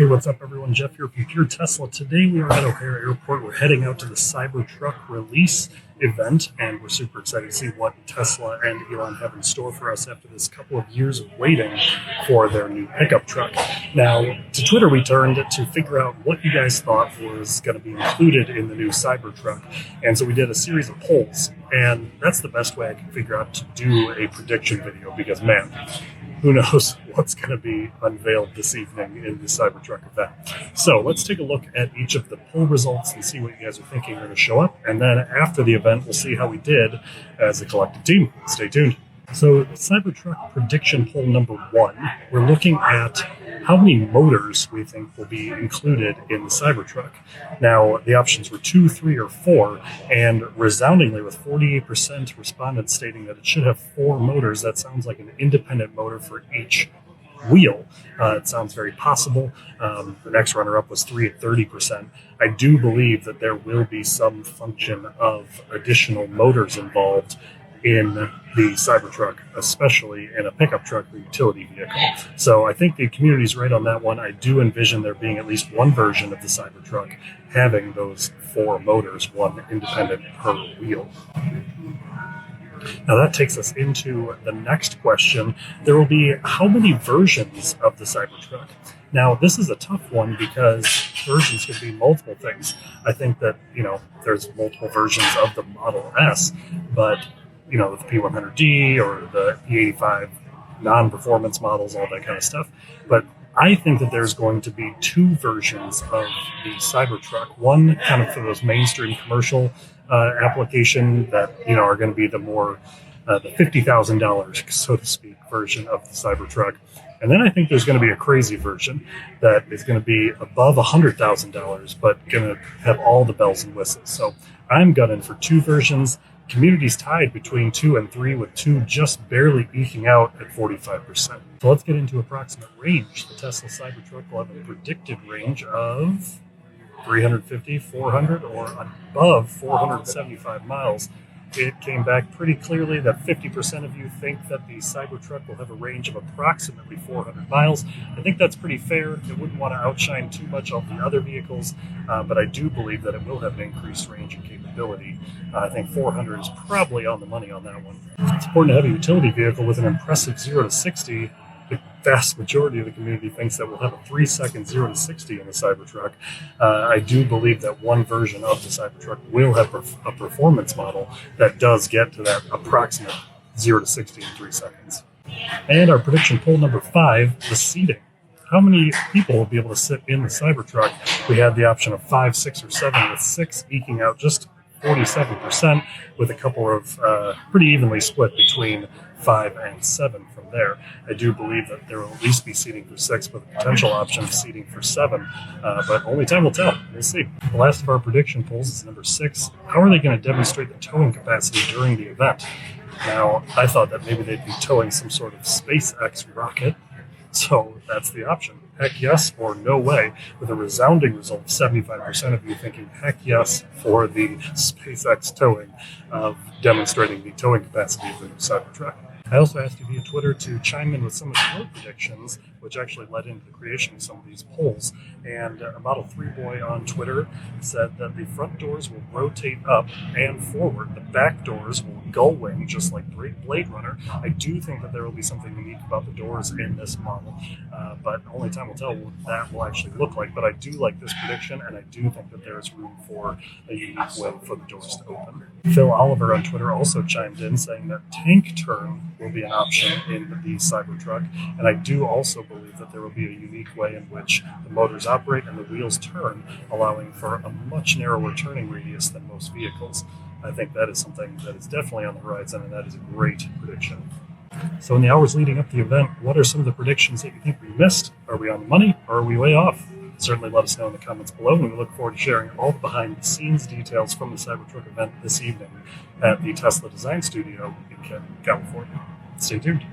Hey, what's up, everyone? Jeff here from Pure Tesla. Today we are at O'Hare Airport. We're heading out to the Cybertruck release event, and we're super excited to see what Tesla and Elon have in store for us after this couple of years of waiting for their new pickup truck. Now, to Twitter we turned to figure out what you guys thought was going to be included in the new Cybertruck, and so we did a series of polls, and that's the best way I can figure out to do a prediction video because, man, who knows what's going to be unveiled this evening in the Cybertruck event. So let's take a look at each of the poll results and see what you guys are thinking are going to show up. And then after the event, we'll see how we did as a collective team. Stay tuned. So Cybertruck prediction poll number 1, we're looking at how many motors we think will be included in the Cybertruck. Now, the options were 2, 3, or 4, and resoundingly with 48% respondents stating that it should have 4 motors. That sounds like an independent motor for each wheel. It sounds very possible. The next runner-up was 3 at 30%. I do believe that there will be some function of additional motors involved in the Cybertruck, especially in a pickup truck or utility vehicle. So I think the community's right on that one. I do envision there being at least one version of the Cybertruck having those 4 motors, one independent per wheel. Now that takes us into the next question. There will be how many versions of the Cybertruck? Now, this is a tough one because versions could be multiple things. I think that, there's multiple versions of the Model S, but the P100D or the P85 non-performance models, all that kind of stuff. But I think that there's going to be 2 versions of the Cybertruck. One kind of for those mainstream commercial application that, are going to be the more, the $50,000, so to speak, version of the Cybertruck. And then I think there's going to be a crazy version that is going to be above $100,000, but going to have all the bells and whistles. So I'm gunning for 2 versions. Community's tied between 2 and 3, with 2 just barely eking out at 45%. So let's get into approximate range. The Tesla Cybertruck will have a predicted range of 350, 400, or above 475 miles. It came back pretty clearly that 50% of you think that the Cybertruck will have a range of approximately 400 miles. I think that's pretty fair. It wouldn't want to outshine too much of the other vehicles, but I do believe that it will have an increased range and capability. I think 400 is probably on the money on that one. It's important to have a utility vehicle with an impressive 0 to 60. The vast majority of the community thinks that we'll have a 3-second 0 to 60 in the Cybertruck. I do believe that one version of the Cybertruck will have a performance model that does get to that approximate 0 to 60 in 3 seconds. And our prediction poll number 5, the seating. How many people will be able to sit in the Cybertruck? We had the option of 5, 6, or 7, with 6 eking out just 47%, with a couple of pretty evenly split between 5 and 7 from there. I do believe that there will at least be seating for 6, with a potential option of seating for 7, but only time will tell. We'll see. The last of our prediction polls is number 6. How are they going to demonstrate the towing capacity during the event? Now, I thought that maybe they'd be towing some sort of SpaceX rocket, so that's the option. Heck yes or no way, with a resounding result of 75% of you thinking heck yes for the SpaceX towing, demonstrating the towing capacity of the new Cybertruck. I also asked you via Twitter to chime in with some of your predictions, which actually led into the creation of some of these polls. And Model 3 Boy on Twitter said that the front doors will rotate up and forward. The back doors will gull wing, just like Blade Runner. I do think that there will be something unique about the doors in this model, but only time will tell what that will actually look like. But I do like this prediction, and I do think that there is room for a unique way for the doors to open. Phil Oliver on Twitter also chimed in saying that tank turn will be an option in the Cybertruck, and I do also believe that there will be a unique way in which the motors operate and the wheels turn, allowing for a much narrower turning radius than most vehicles. I think that is something that is definitely on the horizon, and that is a great prediction. So in the hours leading up to the event, what are some of the predictions that you think we missed? Are we on the money, or are we way off? Certainly let us know in the comments below, and we look forward to sharing all the behind-the-scenes details from the Cybertruck event this evening at the Tesla Design Studio in California. Stay tuned.